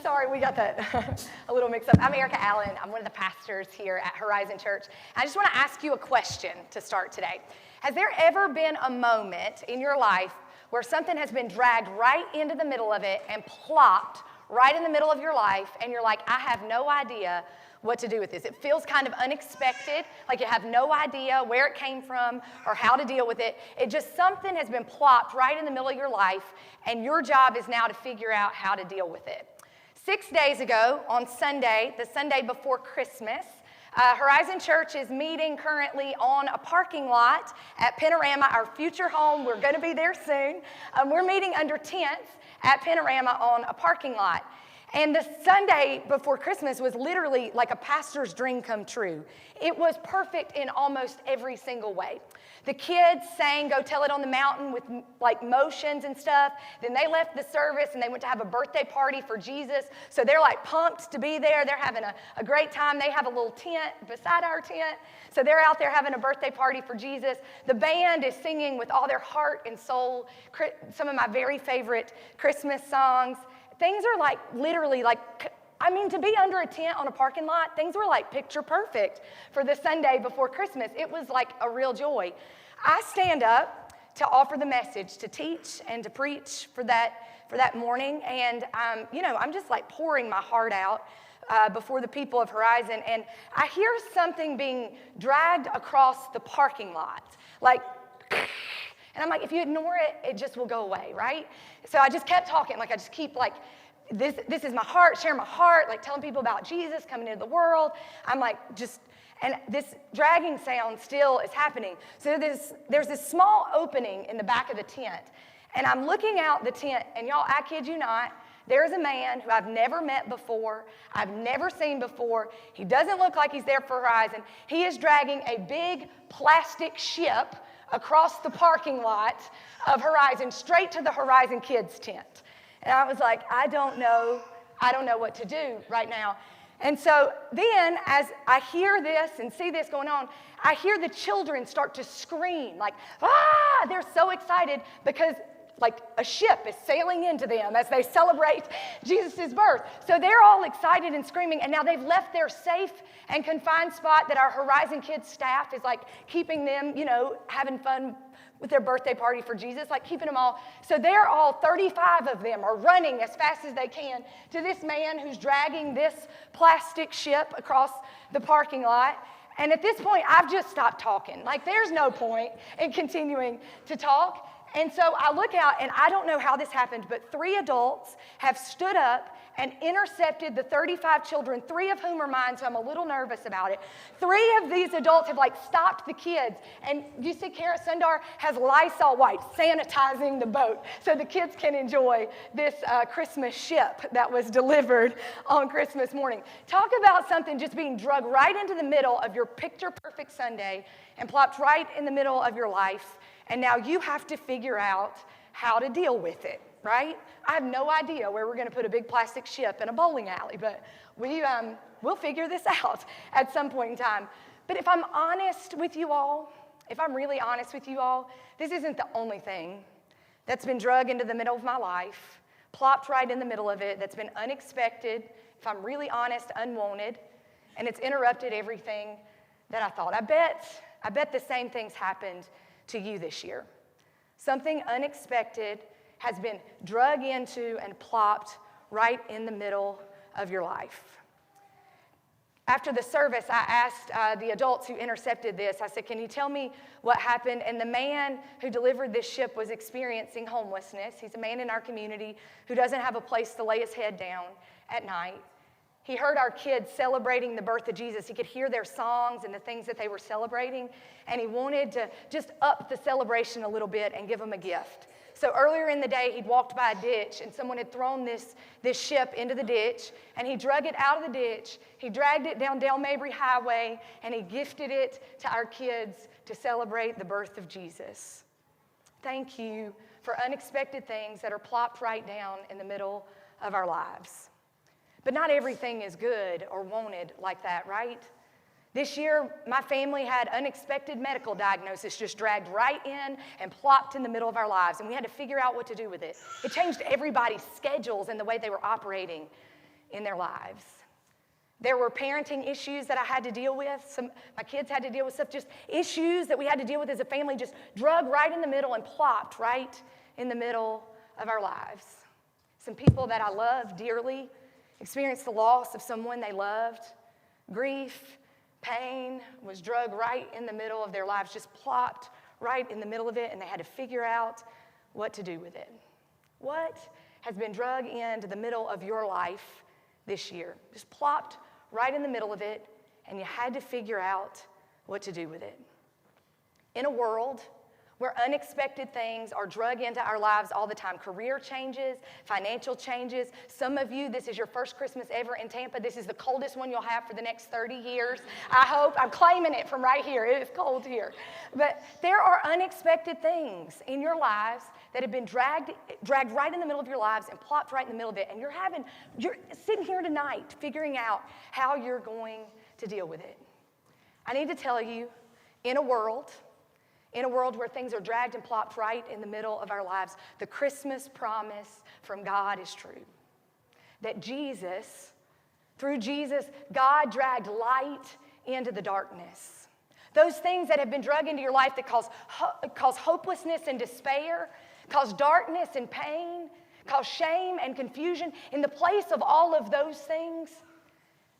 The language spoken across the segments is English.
Sorry, we got that a little mixed up. I'm Erica Allen. I'm one of the pastors here at Horizon Church. I just want to ask you a question to start today. Has there ever been a moment in your life where something has been dragged right into the middle of it and plopped right in the middle of your life, and you're like, I have no idea what to do with this? It feels kind of unexpected, like you have no idea where it came from or how to deal with it. It just, something has been plopped right in the middle of your life, and your job is now to figure out how to deal with it. 6 days ago, on Sunday, the Sunday before Christmas, Horizon Church is meeting currently on a parking lot at Panorama, our future home. We're going to be there soon. We're meeting under tents at Panorama on a parking lot. And the Sunday before Christmas was literally like a pastor's dream come true. It was perfect in almost every single way. The kids sang Go Tell It on the Mountain with like motions and stuff. Then they left the service and they went to have a birthday party for Jesus. So they're like pumped to be there. They're having a great time. They have a little tent beside our tent. So they're out there having a birthday party for Jesus. The band is singing with all their heart and soul some of my very favorite Christmas songs. Things are like literally like, to be under a tent on a parking lot, things were like picture perfect for the Sunday before Christmas. It was like a real joy. I stand up to offer the message, to teach and to preach for that morning. And, I'm just like pouring my heart out before the people of Horizon. And I hear something being dragged across the parking lot. And I'm like, if you ignore it, it just will go away, right? So I just kept talking. I just keep this is my heart, sharing my heart, telling people about Jesus coming into the world. I'm and this dragging sound still is happening. So there's this small opening in the back of the tent. And I'm looking out the tent, and y'all, I kid you not, there's a man who I've never met before, I've never seen before. He doesn't look like he's there for Horizon. He is dragging a big plastic ship across the parking lot of Horizon, straight to the Horizon Kids tent. And I was like, I don't know what to do right now. And so then, as I hear this and see this going on, I hear the children start to scream, they're so excited because a ship is sailing into them as they celebrate Jesus' birth. So they're all excited and screaming, and now they've left their safe and confined spot that our Horizon Kids staff is keeping them, having fun with their birthday party for Jesus, keeping them all. So they're all, 35 of them are running as fast as they can to this man who's dragging this plastic ship across the parking lot. And at this point, I've just stopped talking. There's no point in continuing to talk. And so I look out, and I don't know how this happened, but 3 adults have stood up and intercepted the 35 children, 3 of whom are mine, so I'm a little nervous about it. 3 of these adults have stopped the kids. And you see Carrot Sundar has Lysol wipes sanitizing the boat so the kids can enjoy this Christmas ship that was delivered on Christmas morning. Talk about something just being drugged right into the middle of your picture-perfect Sunday and plopped right in the middle of your life. And now you have to figure out how to deal with it, right? I have no idea where we're going to put a big plastic ship in a bowling alley, but we'll figure this out at some point in time. But if I'm honest with you all, if I'm really honest with you all, this isn't the only thing that's been drugged into the middle of my life, plopped right in the middle of it, that's been unexpected, if I'm really honest, unwanted, and it's interrupted everything that I thought. I bet the same things happened to you this year. Something unexpected has been drug into and plopped right in the middle of your life. After the service, I asked the adults who intercepted this, I said, can you tell me what happened? And the man who delivered this ship was experiencing homelessness. He's a man in our community who doesn't have a place to lay his head down at night. He heard our kids celebrating the birth of Jesus. He could hear their songs and the things that they were celebrating, and he wanted to just up the celebration a little bit and give them a gift. So earlier in the day, he'd walked by a ditch, and someone had thrown this ship into the ditch, and he drug it out of the ditch. He dragged it down Dale Mabry Highway, and he gifted it to our kids to celebrate the birth of Jesus. Thank you for unexpected things that are plopped right down in the middle of our lives. But not everything is good or wanted like that, right? This year, my family had unexpected medical diagnosis just dragged right in and plopped in the middle of our lives, and we had to figure out what to do with it. It changed everybody's schedules and the way they were operating. in their lives. There were parenting issues that I had to deal with. My kids had to deal with stuff, just issues that we had to deal with as a family, just drug right in the middle and plopped right in the middle of our lives. Some people that I love dearly experienced the loss of someone they loved. Grief, pain was drug right in the middle of their lives, just plopped right in the middle of it, and they had to figure out what to do with it. What has been drug into the middle of your life this year? Just plopped right in the middle of it, and you had to figure out what to do with it. In a world where unexpected things are drug into our lives all the time, career changes, financial changes. Some of you, this is your first Christmas ever in Tampa. This is the coldest one you'll have for the next 30 years. I hope. I'm claiming it from right here. It is cold here. But there are unexpected things in your lives that have been dragged right in the middle of your lives and plopped right in the middle of it. And you're sitting here tonight figuring out how you're going to deal with it. I need to tell you, in a world where things are dragged and plopped right in the middle of our lives, the Christmas promise from God is true. That through Jesus, God dragged light into the darkness. Those things that have been dragged into your life that cause hopelessness and despair, cause darkness and pain, cause shame and confusion, in the place of all of those things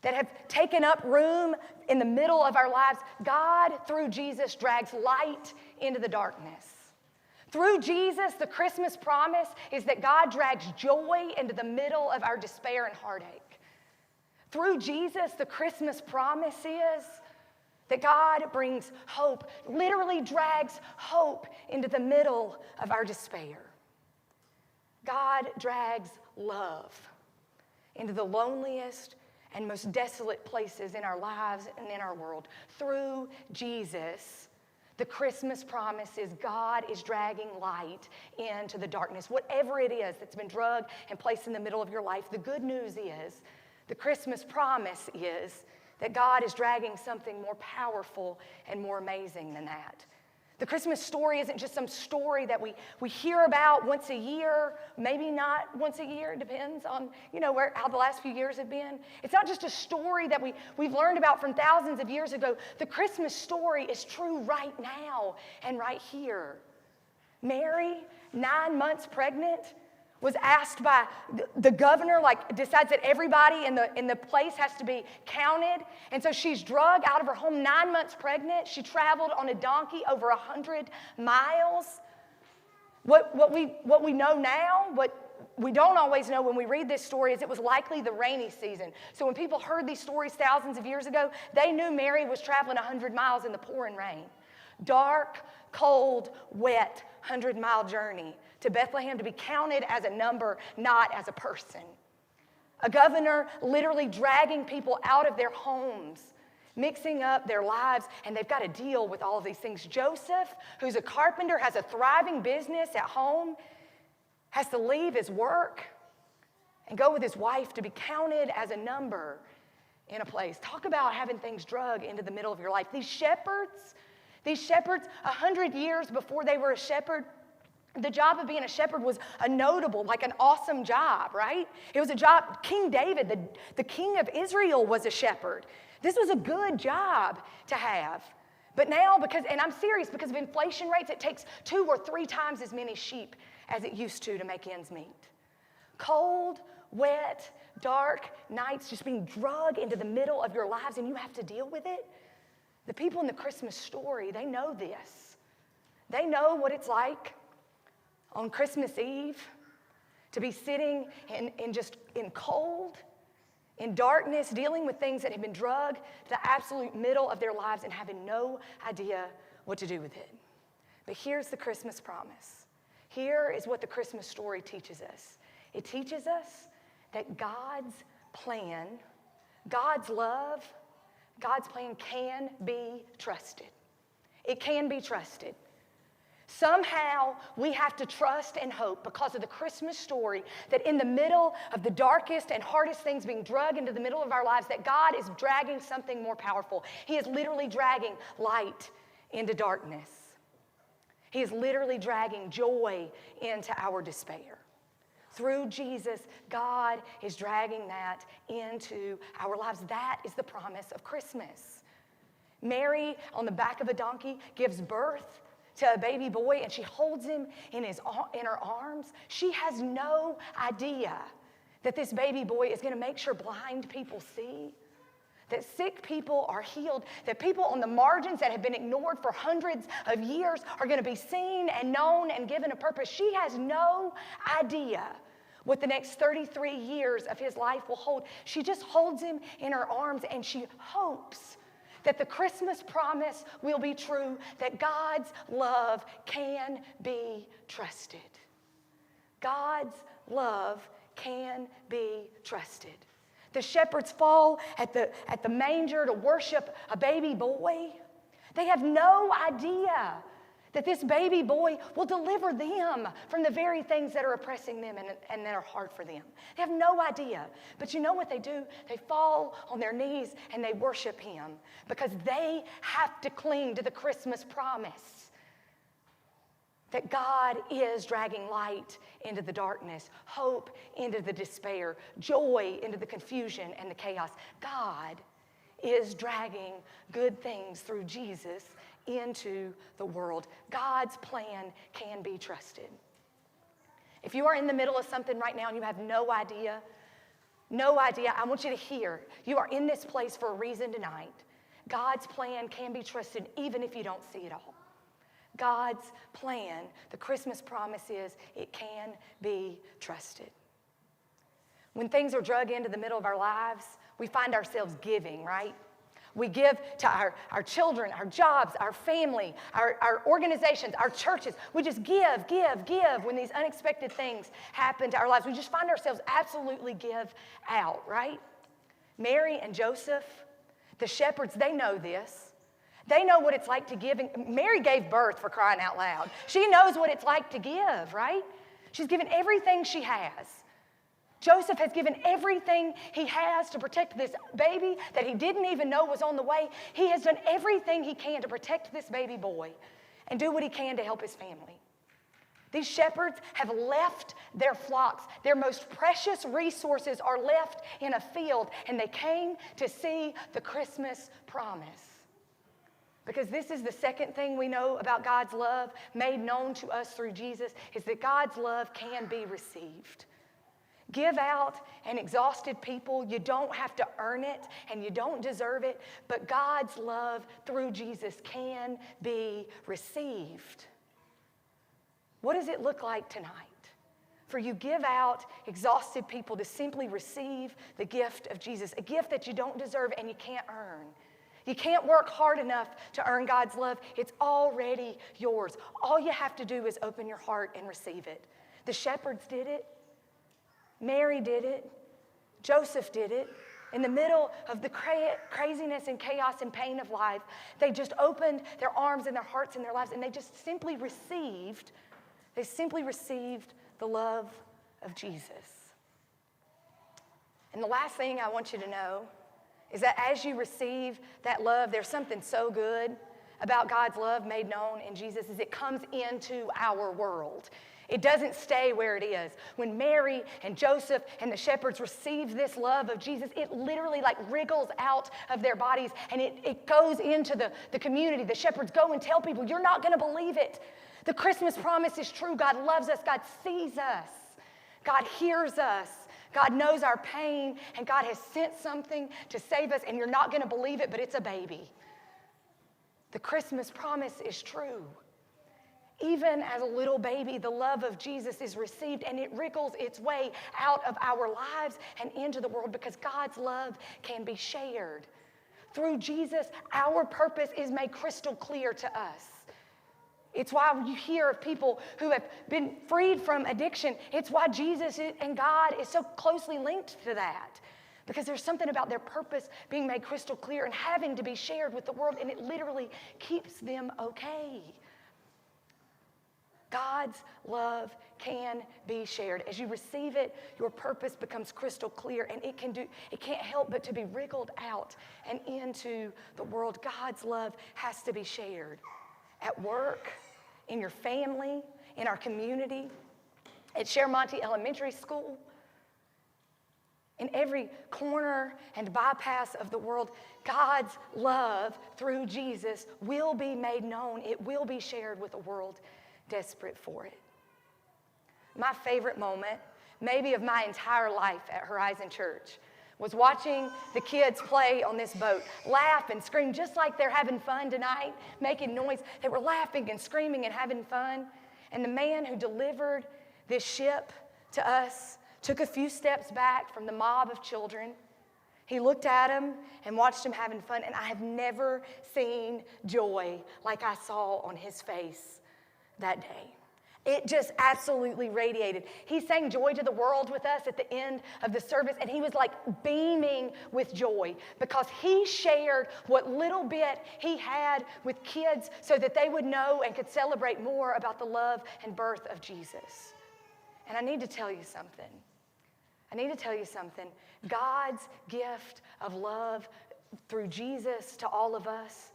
that have taken up room in the middle of our lives, God, through Jesus, drags light into the darkness. Through Jesus, the Christmas promise is that God drags joy into the middle of our despair and heartache. Through Jesus, the Christmas promise is that God brings hope, literally drags hope into the middle of our despair. God drags love into the loneliest and most desolate places in our lives and in our world. Through Jesus, the Christmas promise is God is dragging light into the darkness. Whatever it is that's been drugged and placed in the middle of your life, the good news is, the Christmas promise is that God is dragging something more powerful and more amazing than that. The Christmas story isn't just some story that we hear about once a year, maybe not once a year, it depends on how the last few years have been. It's not just a story that we've learned about from thousands of years ago. The Christmas story is true right now and right here. Mary, 9 months pregnant, was asked by the governor, decides that everybody in the place has to be counted. And so she's drugged out of her home 9 months pregnant. She traveled on a donkey over 100 miles. What we know now, what we don't always know when we read this story, is it was likely the rainy season. So when people heard these stories thousands of years ago, they knew Mary was traveling 100 miles in the pouring rain. Dark, cold, wet, 100-mile journey to Bethlehem to be counted as a number, not as a person. A governor literally dragging people out of their homes, mixing up their lives, and they've got to deal with all of these things. Joseph, who's a carpenter, has a thriving business at home, has to leave his work and go with his wife to be counted as a number in a place. Talk about having things drug into the middle of your life. These shepherds, 100 years before they were a shepherd, the job of being a shepherd was a notable, an awesome job, right? It was a job. King David, the king of Israel, was a shepherd. This was a good job to have. But now, and I'm serious, because of inflation rates, it takes 2 or 3 times as many sheep as it used to make ends meet. Cold, wet, dark nights just being drugged into the middle of your lives, and you have to deal with it. The people in the Christmas story, they know this. They know what it's like on Christmas Eve to be sitting in cold, in darkness, dealing with things that have been drugged to the absolute middle of their lives and having no idea what to do with it. But here's the Christmas promise. Here is what the Christmas story teaches us. It teaches us that God's plan, God's love, God's plan can be trusted. It can be trusted. Somehow we have to trust and hope, because of the Christmas story, that in the middle of the darkest and hardest things being drugged into the middle of our lives, that God is dragging something more powerful. He is literally dragging light into darkness. He is literally dragging joy into our despair. Through Jesus, God is dragging that into our lives. That is the promise of Christmas. Mary, on the back of a donkey, gives birth to a baby boy, and she holds him in her arms. She has no idea that this baby boy is going to make sure blind people see, that sick people are healed, that people on the margins that have been ignored for hundreds of years are going to be seen and known and given a purpose. She has no idea what the next 33 years of his life will hold. She just holds him in her arms, and she hopes that the Christmas promise will be true, that God's love can be trusted. God's love can be trusted. The shepherds fall at the manger to worship a baby boy. They have no idea that this baby boy will deliver them from the very things that are oppressing them and that are hard for them. They have no idea. But you know what they do? They fall on their knees and they worship him because they have to cling to the Christmas promise that God is dragging light into the darkness, hope into the despair, joy into the confusion and the chaos. God is dragging good things through Jesus into the world. God's plan can be trusted. If you are in the middle of something right now and you have no idea, I want you to hear, you are in this place for a reason tonight. God's plan can be trusted even if you don't see it all. God's plan, the Christmas promise is, it can be trusted. When things are drug into the middle of our lives, we find ourselves giving, right? We give to our children, our jobs, our family, our organizations, our churches. We just give when these unexpected things happen to our lives. We just find ourselves absolutely give out, right? Mary and Joseph, the shepherds, they know this. They know what it's like to give. And Mary gave birth, for crying out loud. She knows what it's like to give, right? She's given everything she has. Joseph has given everything he has to protect this baby that he didn't even know was on the way. He has done everything he can to protect this baby boy and do what he can to help his family. These shepherds have left their flocks. Their most precious resources are left in a field, and they came to see the Christmas promise. Because this is the second thing we know about God's love made known to us through Jesus, is that God's love can be received. Give out and exhausted people, you don't have to earn it and you don't deserve it, but God's love through Jesus can be received. What does it look like tonight for you give out exhausted people to simply receive the gift of Jesus, a gift that you don't deserve and you can't earn? You can't work hard enough to earn God's love. It's already yours. All you have to do is open your heart and receive it. The shepherds did it. Mary did it. Joseph did it. In the middle of the craziness and chaos and pain of life, they just opened their arms and their hearts and their lives, and they just simply received the love of Jesus. And the last thing I want you to know is that as you receive that love, there's something so good about God's love made known in Jesus is it comes into our world. It doesn't stay where it is. When Mary and Joseph and the shepherds received this love of Jesus, it literally like wriggles out of their bodies and it goes into the community. The shepherds go and tell people, you're not going to believe it. The Christmas promise is true. God loves us. God sees us. God hears us. God knows our pain, and God has sent something to save us, and you're not going to believe it, but it's a baby. The Christmas promise is true. Even as a little baby, the love of Jesus is received, and it wriggles its way out of our lives and into the world because God's love can be shared. Through Jesus, our purpose is made crystal clear to us. It's why you hear of people who have been freed from addiction. It's why Jesus and God is so closely linked to that. Because there's something about their purpose being made crystal clear and having to be shared with the world, and it literally keeps them okay. God's love can be shared. As you receive it, your purpose becomes crystal clear, and it can't help but to be wriggled out and into the world. God's love has to be shared. At work, in your family, in our community. at Shineth Elementary School, in every corner and bypass of the world, God's love through Jesus will be made known. It will be shared with a world desperate for it. My favorite moment, maybe of my entire life at Horizon Church, was watching the kids play on this boat, laugh and scream just like they're having fun tonight, making noise. They were laughing and screaming and having fun. And the man who delivered this ship to us took a few steps back from the mob of children. He looked at him and watched him having fun, and I have never seen joy like I saw on his face that day. It just absolutely radiated. He sang Joy to the World with us at the end of the service, and he was like beaming with joy because he shared what little bit he had with kids so that they would know and could celebrate more about the love and birth of Jesus. And I need to tell you something. God's gift of love through Jesus to all of us,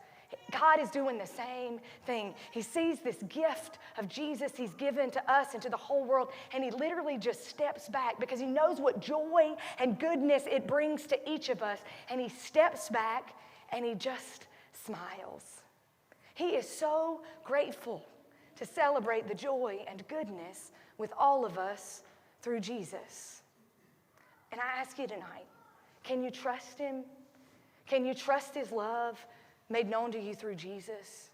God is doing the same thing. He sees this gift of Jesus he's given to us and to the whole world, and he literally just steps back because he knows what joy and goodness it brings to each of us, and he steps back and he just smiles. He is so grateful to celebrate the joy and goodness with all of us through Jesus. And I ask you tonight, can you trust him? Can you trust his love made known to you through Jesus?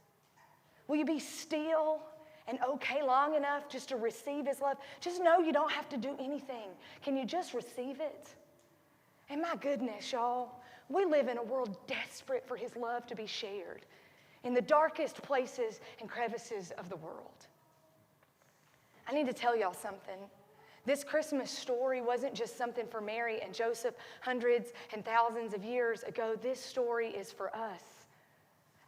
Will you be still and okay long enough just to receive his love? Just know you don't have to do anything. Can you just receive it? And my goodness, y'all, we live in a world desperate for his love to be shared in the darkest places and crevices of the world. I need to tell y'all something. This Christmas story wasn't just something for Mary and Joseph hundreds and thousands of years ago. This story is for us.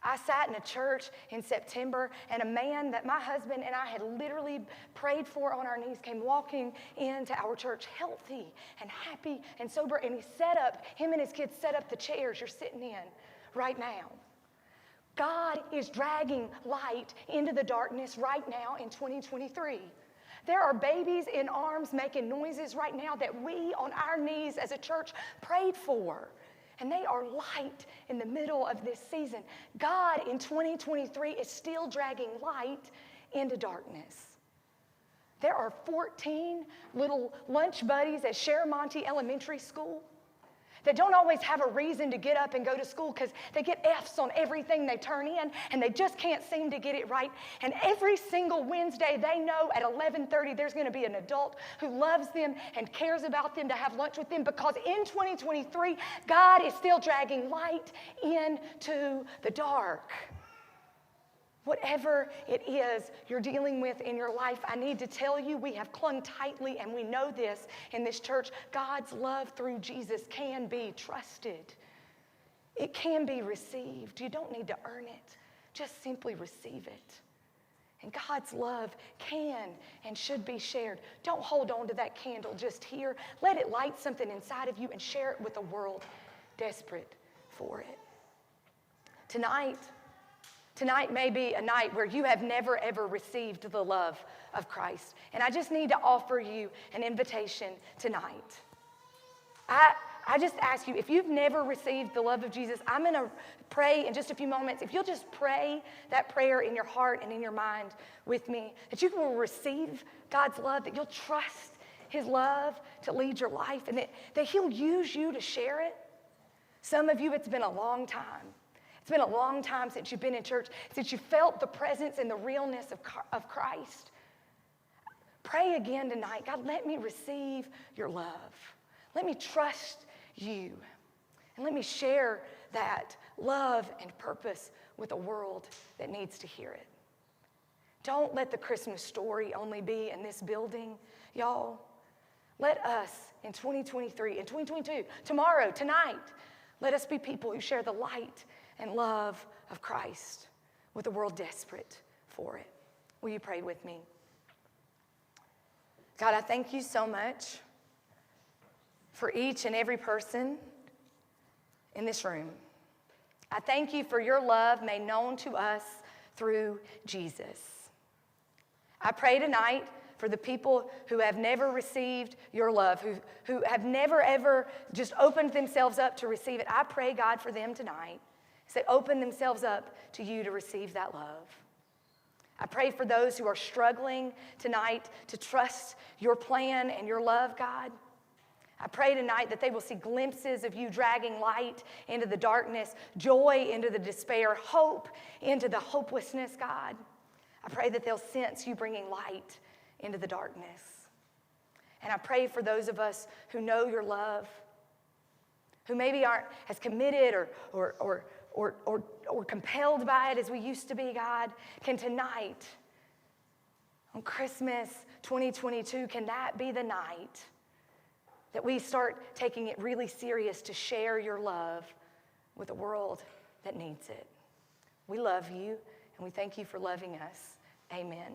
I sat in a church in September, and a man that my husband and I had literally prayed for on our knees came walking into our church healthy and happy and sober, and him and his kids set up the chairs you're sitting in right now. God is dragging light into the darkness right now in 2023. There are babies in arms making noises right now that we on our knees as a church prayed for. And they are light in the middle of this season. God in 2023 is still dragging light into darkness. There are 14 little lunch buddies at Shineth Elementary School that don't always have a reason to get up and go to school because they get F's on everything they turn in and they just can't seem to get it right. And every single Wednesday they know at 11:30 there's going to be an adult who loves them and cares about them to have lunch with them, because in 2023 God is still dragging light into the dark. Whatever it is you're dealing with in your life, I need to tell you, we have clung tightly, and we know this in this church. God's love through Jesus can be trusted. It can be received. You don't need to earn it. Just simply receive it. And God's love can and should be shared. Don't hold on to that candle just here. Let it light something inside of you and share it with the world desperate for it. Tonight may be a night where you have never, ever received the love of Christ. And I just need to offer you an invitation tonight. I just ask you, if you've never received the love of Jesus, I'm going to pray in just a few moments. If you'll just pray that prayer in your heart and in your mind with me, that you will receive God's love, that you'll trust his love to lead your life, and that he'll use you to share it. Some of you, it's been a long time. It's been a long time since you've been in church, since you felt the presence and the realness of Christ. Pray again tonight. God, let me receive your love. Let me trust you. And let me share that love and purpose with a world that needs to hear it. Don't let the Christmas story only be in this building, y'all. Let us in 2023, in 2022, tomorrow, tonight, let us be people who share the light and love of Christ with a world desperate for it. Will you pray with me? God, I thank you so much for each and every person in this room. I thank you for your love made known to us through Jesus. I pray tonight for the people who have never received your love, who have never, ever just opened themselves up to receive it. I pray, God, for them tonight. Say, open themselves up to you to receive that love. I pray for those who are struggling tonight to trust your plan and your love, God. I pray tonight that they will see glimpses of you dragging light into the darkness, joy into the despair, hope into the hopelessness, God. I pray that they'll sense you bringing light into the darkness. And I pray for those of us who know your love, who maybe aren't as committed or compelled by it as we used to be, God. Can tonight, on Christmas 2022, can that be the night that we start taking it really serious to share your love with a world that needs it? We love you, and we thank you for loving us. Amen.